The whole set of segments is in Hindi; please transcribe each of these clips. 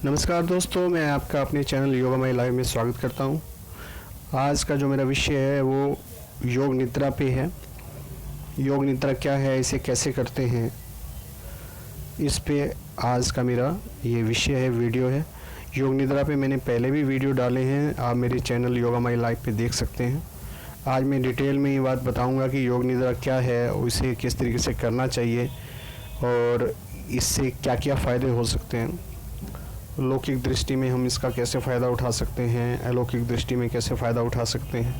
नमस्कार दोस्तों, मैं आपका अपने चैनल योगा माई लाइफ में स्वागत करता हूं। आज का जो मेरा विषय है वो योग निद्रा पे है। योग निद्रा क्या है, इसे कैसे करते हैं, इस पे आज का मेरा ये विषय है, वीडियो है। योग निद्रा पे मैंने पहले भी वीडियो डाले हैं, आप मेरे चैनल योगा माई लाइफ पे देख सकते हैं। आज मैं डिटेल में ये बात बताऊंगा कि योग निद्रा क्या है और इसे किस तरीके से करना चाहिए और इससे क्या क्या फ़ायदे हो सकते हैं। लौकिक दृष्टि में हम इसका कैसे फ़ायदा उठा सकते हैं, अलौकिक दृष्टि में कैसे फ़ायदा उठा सकते हैं।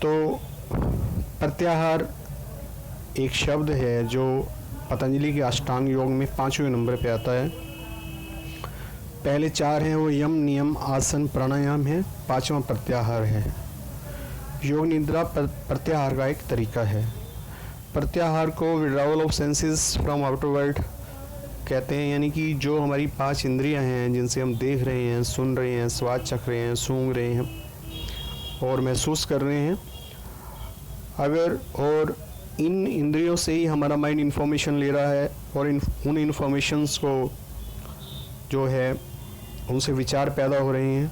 तो प्रत्याहार एक शब्द है जो पतंजलि के अष्टांग योग में 5वें नंबर पे आता है। पहले 4 हैं वो यम, नियम, आसन, प्राणायाम है। 5वां प्रत्याहार है। योग निद्रा प्रत्याहार का एक तरीका है। प्रत्याहार को withdrawal of senses from outer world कहते हैं, यानी कि जो हमारी 5 इंद्रियां हैं जिनसे हम देख रहे हैं, सुन रहे हैं, स्वाद चख रहे हैं, सूंघ रहे हैं और महसूस कर रहे हैं, और इन इंद्रियों से ही हमारा माइंड इंफॉर्मेशन ले रहा है और उन इंफॉर्मेशंस को जो है उनसे विचार पैदा हो रहे हैं।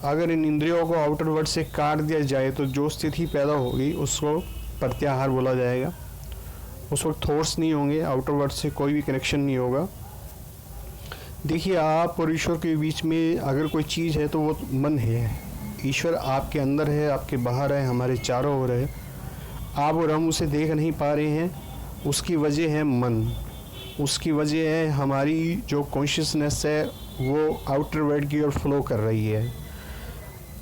अगर इन इंद्रियों को आउटर वर्ल्ड से काट दिया जाए तो जो स्थिति पैदा होगी उसको प्रत्याहार बोला जाएगा। उस वक्त थॉट्स नहीं होंगे, आउटर वर्ल्ड से कोई भी कनेक्शन नहीं होगा। देखिए, आप और ईश्वर के बीच में अगर कोई चीज़ है तो वो मन है। ईश्वर आपके अंदर है, आपके बाहर है, हमारे चारों ओर है। आप और हम उसे देख नहीं पा रहे हैं, उसकी वजह है मन। उसकी वजह है हमारी जो कॉन्शियसनेस है वो आउटर वर्ल्ड की ओर फ्लो कर रही है।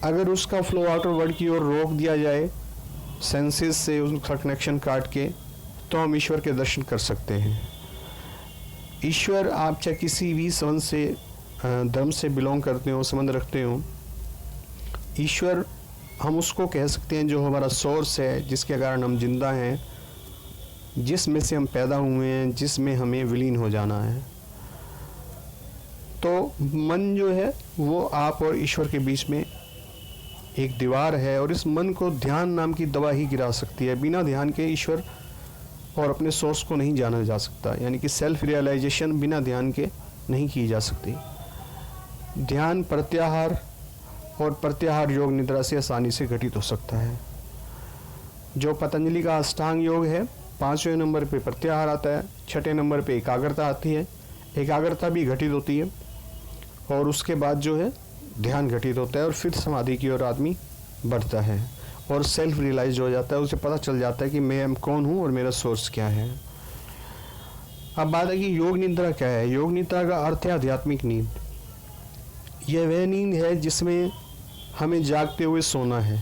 अगर उसका फ्लो आउटर वर्ल्ड की ओर रोक दिया जाए सेंसेस से, उसका कनेक्शन काट के, तो हम ईश्वर के दर्शन कर सकते हैं। ईश्वर, आप चाहे किसी भी संबंध से, धर्म से बिलोंग करते हो, संबंध रखते हो, ईश्वर हम उसको कह सकते हैं जो हमारा सोर्स है, जिसके कारण हम जिंदा हैं, जिसमें से हम पैदा हुए हैं, जिसमें हमें विलीन हो जाना है। तो मन जो है वो आप और ईश्वर के बीच में एक दीवार है और इस मन को ध्यान नाम की दवा ही गिरा सकती है। बिना ध्यान के ईश्वर और अपने सोर्स को नहीं जाना जा सकता, यानी कि सेल्फ रियलाइजेशन बिना ध्यान के नहीं की जा सकती। ध्यान प्रत्याहार और प्रत्याहार योग निद्रा से आसानी से घटित हो सकता है। जो पतंजलि का अष्टांग योग है, 5वें नंबर पे प्रत्याहार आता है, 6ठे नंबर पे एकाग्रता आती है। एकाग्रता भी घटित होती है और उसके बाद जो है ध्यान घटित होता है और फिर समाधि की ओर आदमी बढ़ता है और सेल्फ रियलाइज हो जाता है। उसे पता चल जाता है कि मैं कौन हूँ और मेरा सोर्स क्या है। अब बात है कि योग निद्रा क्या है। योग निद्रा का अर्थ है आध्यात्मिक नींद। यह वह नींद है जिसमें हमें जागते हुए सोना है।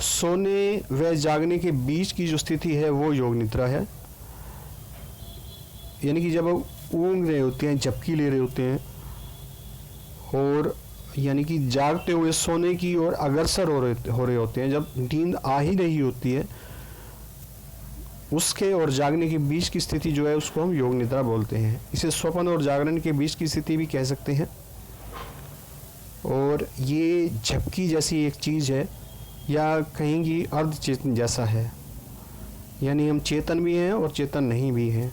सोने व जागने के बीच की जो स्थिति है वो योग निद्रा है। यानी कि जब हम ऊँग रहे होते हैं, झपकी ले रहे होते हैं और यानी कि जागते हुए सोने की ओर अग्रसर हो रहे होते हैं, जब नींद आ ही रही होती है, उसके और जागने के बीच की स्थिति जो है उसको हम योग निद्रा बोलते हैं। इसे स्वप्न और जागरण के बीच की स्थिति भी कह सकते हैं। और ये झपकी जैसी एक चीज़ है या कहीं की अर्ध चेतन जैसा है, यानी हम चेतन भी हैं और चेतन नहीं भी हैं।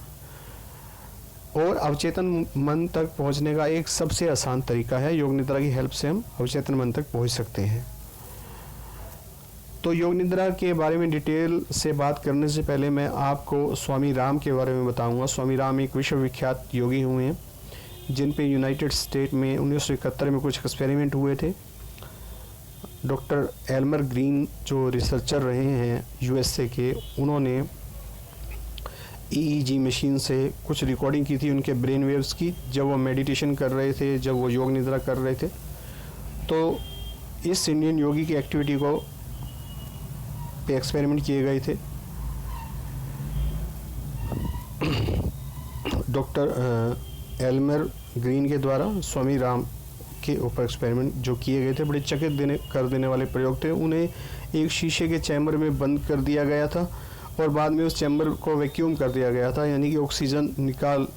और अवचेतन मन तक पहुंचने का एक सबसे आसान तरीका है, योग निद्रा की हेल्प से हम अवचेतन मन तक पहुंच सकते हैं। तो योग निद्रा के बारे में डिटेल से बात करने से पहले मैं आपको स्वामी राम के बारे में बताऊंगा। स्वामी राम एक विश्वविख्यात योगी हुए हैं जिन पे यूनाइटेड स्टेट में 1971 में कुछ एक्सपेरिमेंट हुए थे। डॉक्टर एल्मर ग्रीन जो रिसर्चर रहे हैं यूएसए के, उन्होंने ईईजी मशीन से कुछ रिकॉर्डिंग की थी उनके ब्रेन वेव्स की, जब वो मेडिटेशन कर रहे थे, जब वो योग निद्रा कर रहे थे। तो इस इंडियन योगी की एक्टिविटी को पे एक्सपेरिमेंट किए गए थे। डॉक्टर एल्मर ग्रीन के द्वारा स्वामी राम के ऊपर एक्सपेरिमेंट जो किए गए थे, बड़े चकित कर देने वाले प्रयोग थे। उन्हें एक शीशे के चैम्बर में बंद कर दिया गया था और बाद में उस चैम्बर को वैक्यूम कर दिया गया था, यानी कि ऑक्सीजन निकाल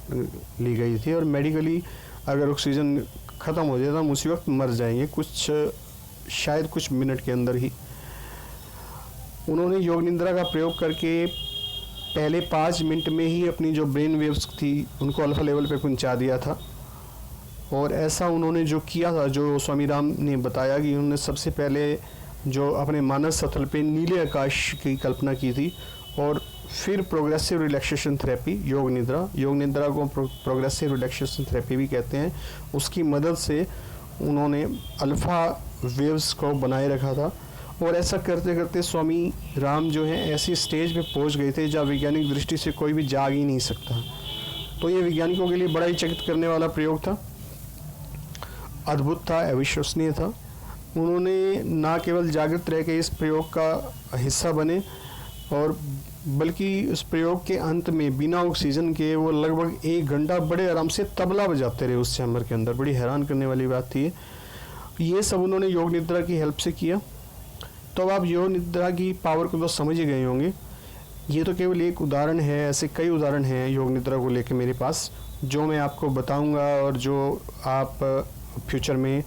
ली गई थी। और मेडिकली अगर ऑक्सीजन ख़त्म हो जाए तो हम उसी वक्त मर जाएंगे, शायद कुछ मिनट के अंदर ही। उन्होंने योग निद्रा का प्रयोग करके पहले 5 मिनट में ही अपनी जो ब्रेन वेव्स थी उनको अल्फा लेवल पे पहुंचा दिया था। और ऐसा उन्होंने जो किया था, जो स्वामी राम ने बताया कि उन्होंने सबसे पहले जो अपने मानस सतल पे नीले आकाश की कल्पना की थी, और फिर प्रोग्रेसिव रिलैक्सेशन थेरेपी, योग निद्रा को प्रोग्रेसिव रिलैक्सेशन थेरेपी भी कहते हैं, उसकी मदद से उन्होंने अल्फ़ा वेव्स को बनाए रखा था। और ऐसा करते करते स्वामी राम जो है ऐसी स्टेज पे पहुंच गए थे जहाँ वैज्ञानिक दृष्टि से कोई भी जाग ही नहीं सकता। तो ये वैज्ञानिकों के लिए बड़ा ही चकित करने वाला प्रयोग था, अद्भुत था, अविश्वसनीय था। उन्होंने ना केवल जागृत रह के इस प्रयोग का हिस्सा बने, और बल्कि उस प्रयोग के अंत में बिना ऑक्सीजन के वो लगभग 1 घंटा बड़े आराम से तबला बजाते रहे उस चैम्बर के अंदर। बड़ी हैरान करने वाली बात थी ये सब उन्होंने योग निद्रा की हेल्प से किया। तो अब आप योग निद्रा की पावर को तो समझ ही गए होंगे। ये तो केवल एक उदाहरण है, ऐसे कई उदाहरण हैं योग निद्रा को लेकर मेरे पास, जो मैं आपको बताऊंगा और जो आप फ्यूचर में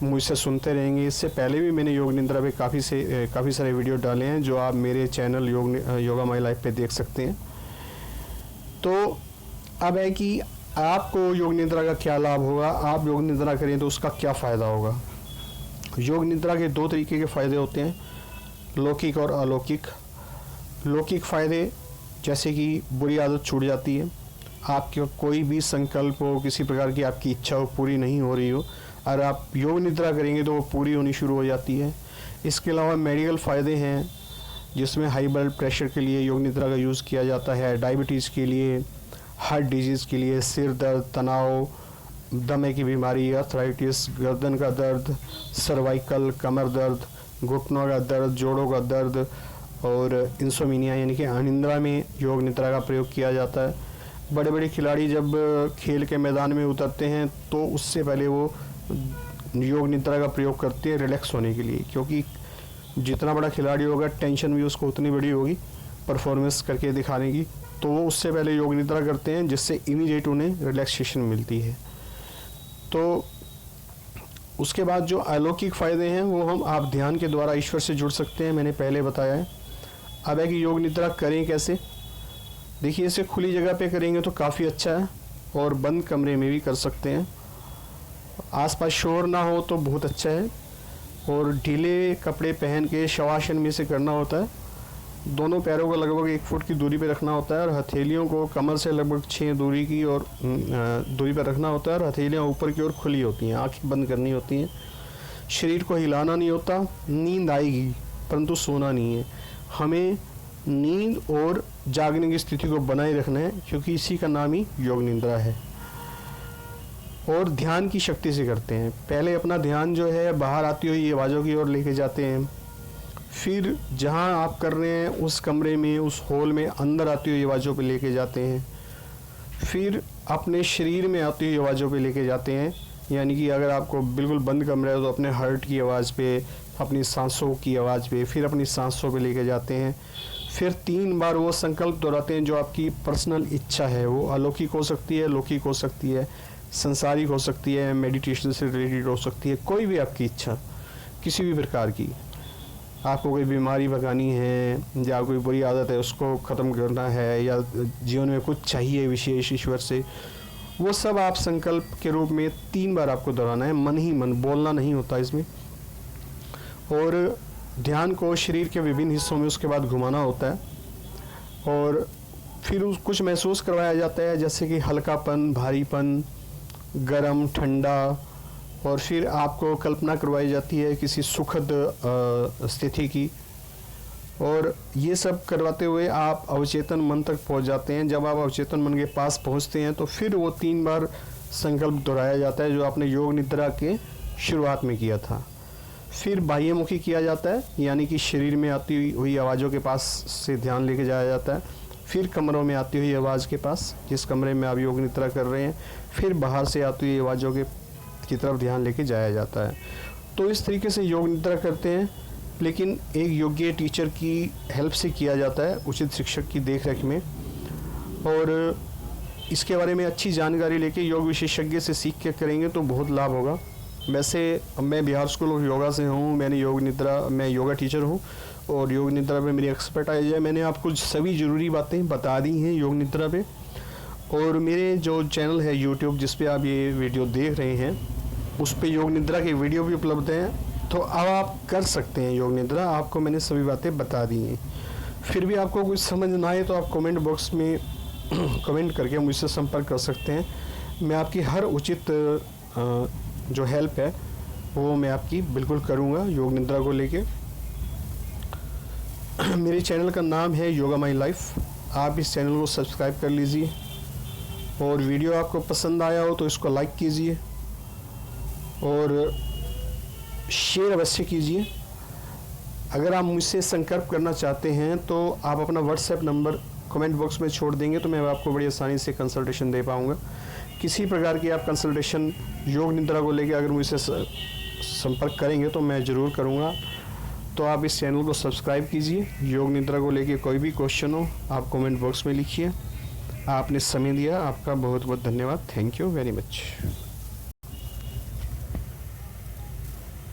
मुझसे सुनते रहेंगे। इससे पहले भी मैंने योग निद्रा पे काफ़ी सारे वीडियो डाले हैं, जो आप मेरे चैनल योगा माई लाइफ पे देख सकते हैं। तो अब है कि आपको योग निद्रा का क्या लाभ होगा, आप योग निद्रा करें तो उसका क्या फ़ायदा होगा। योग निद्रा के 2 तरीके के फ़ायदे होते हैं, लौकिक और अलौकिक। लौकिक फ़ायदे जैसे कि बुरी आदत छूट जाती है, आपके कोई भी संकल्प हो, किसी प्रकार की आपकी इच्छा हो, पूरी नहीं हो रही हो, और आप योग निद्रा करेंगे तो वो पूरी होनी शुरू हो जाती है। इसके अलावा मेडिकल फ़ायदे हैं, जिसमें हाई ब्लड प्रेशर के लिए योग निद्रा का यूज़ किया जाता है, डायबिटीज़ के लिए, हार्ट डिजीज़ के लिए, सिर दर्द, तनाव, दमे की बीमारी, आर्थराइटिस, गर्दन का दर्द, सर्वाइकल, कमर दर्द, घुटनों का दर्द, जोड़ों का दर्द, और इंसोमिनिया यानी कि अनिद्रा में योग निद्रा का प्रयोग किया जाता है। बड़े बड़े खिलाड़ी जब खेल के मैदान में उतरते हैं तो उससे पहले वो योग निद्रा का प्रयोग करते हैं रिलैक्स होने के लिए, क्योंकि जितना बड़ा खिलाड़ी होगा टेंशन भी उसको उतनी बड़ी होगी परफॉर्मेंस करके दिखाने की, तो वो उससे पहले योग निद्रा करते हैं, जिससे इमीडिएट उन्हें रिलैक्सेशन मिलती है। तो उसके बाद जो अलौकिक फ़ायदे हैं वो हम आप ध्यान के द्वारा ईश्वर से जुड़ सकते हैं, मैंने पहले बताया है। अब है कि योग निद्रा करें कैसे। देखिए, इसे खुली जगह पे करेंगे तो काफ़ी अच्छा है, और बंद कमरे में भी कर सकते हैं। आसपास शोर ना हो तो बहुत अच्छा है, और ढीले कपड़े पहन के शवासन में से करना होता है। दोनों पैरों को लगभग 1 फुट की दूरी पे रखना होता है, और हथेलियों को कमर से लगभग 6 दूरी की और दूरी पर रखना होता है, और हथेलियाँ ऊपर की ओर खुली होती हैं, आँखें बंद करनी होती हैं। शरीर को हिलाना नहीं होता। नींद आएगी परंतु सोना नहीं है। हमें नींद और जागने की स्थिति को बनाए रखना है, क्योंकि इसी का नाम ही योग निद्रा है। और ध्यान की शक्ति से करते हैं। पहले अपना ध्यान जो है बाहर आती हुई आवाज़ों की ओर लेके जाते हैं, फिर जहां आप कर रहे हैं उस कमरे में, उस हॉल में अंदर आती हुई आवाज़ों पे लेके जाते हैं, फिर अपने शरीर में आती हुई आवाज़ों पे लेके जाते हैं। यानी कि अगर आपको बिल्कुल बंद कमरा है तो अपने हार्ट की आवाज़ पे, अपनी सांसों की आवाज़ पे, फिर अपनी सांसों पे लेके जाते हैं। फिर 3 बार वो संकल्प दोहराते हैं जो आपकी पर्सनल इच्छा है। वो अलौकिक हो सकती है, लौकिक हो सकती है, संसारिक हो सकती है, मेडिटेशन से रिलेटेड हो सकती है, कोई भी आपकी इच्छा किसी भी प्रकार की। आपको कोई बीमारी भगानी है, या कोई बुरी आदत है उसको ख़त्म करना है, या जीवन में कुछ चाहिए विशेष ईश्वर से, वो सब आप संकल्प के रूप में 3 बार आपको दोहराना है। मन ही मन, बोलना नहीं होता इसमें। और ध्यान को शरीर के विभिन्न हिस्सों में उसके बाद घुमाना होता है, और फिर कुछ महसूस करवाया जाता है, जैसे कि हल्कापन, भारीपन, गरम, ठंडा, और फिर आपको कल्पना करवाई जाती है किसी सुखद स्थिति की। और ये सब करवाते हुए आप अवचेतन मन तक पहुंच जाते हैं। जब आप अवचेतन मन के पास पहुंचते हैं तो फिर वो 3 बार संकल्प दोहराया जाता है जो आपने योग निद्रा के शुरुआत में किया था। फिर बाह्यमुखी किया जाता है, यानी कि शरीर में आती हुई आवाज़ों के पास से ध्यान लेके जाया जाता है। फिर कमरों में आती हुई आवाज़ के पास, जिस कमरे में आप योग निद्रा कर रहे हैं, फिर बाहर से आती हुई आवाज़ों की तरफ ध्यान लेके जाया जाता है। तो इस तरीके से योग निद्रा करते हैं, लेकिन एक योग्य टीचर की हेल्प से किया जाता है, उचित शिक्षक की देखरेख में। और इसके बारे में अच्छी जानकारी लेके योग विशेषज्ञ से सीख के करेंगे तो बहुत लाभ होगा। वैसे मैं बिहार स्कूल ऑफ योगा से हूँ, मैं योगा टीचर हूँ, और योग निद्रा पे मेरी एक्सपर्टाइज है। मैंने आपको सभी ज़रूरी बातें बता दी हैं योग निद्रा पे। और मेरे जो चैनल है यूट्यूब जिस पे आप ये वीडियो देख रहे हैं, उस पे योग निद्रा के वीडियो भी उपलब्ध हैं, तो अब आप कर सकते हैं योग निद्रा। आपको मैंने सभी बातें बता दी हैं। फिर भी आपको कुछ समझ ना आए तो आप कमेंट बॉक्स में कमेंट करके मुझसे संपर्क कर सकते हैं। मैं आपकी हर उचित जो हेल्प है वो मैं आपकी बिल्कुल करूँगा योग निद्रा को लेके। मेरे चैनल का नाम है योगा माई लाइफ। आप इस चैनल को सब्सक्राइब कर लीजिए, और वीडियो आपको पसंद आया हो तो इसको लाइक कीजिए और शेयर अवश्य कीजिए। अगर आप मुझसे संपर्क करना चाहते हैं तो आप अपना व्हाट्सएप नंबर कमेंट बॉक्स में छोड़ देंगे तो मैं आपको बड़ी आसानी से कंसल्टेशन दे पाऊँगा। किसी प्रकार की आप कंसल्टेशन योग निद्रा को लेकर अगर मुझसे संपर्क करेंगे तो मैं ज़रूर करूँगा। तो आप इस चैनल को सब्सक्राइब कीजिए। योग निद्रा को लेकर कोई भी क्वेश्चन हो आप कमेंट बॉक्स में लिखिए। आपने समय दिया, आपका बहुत बहुत धन्यवाद। Thank you very much.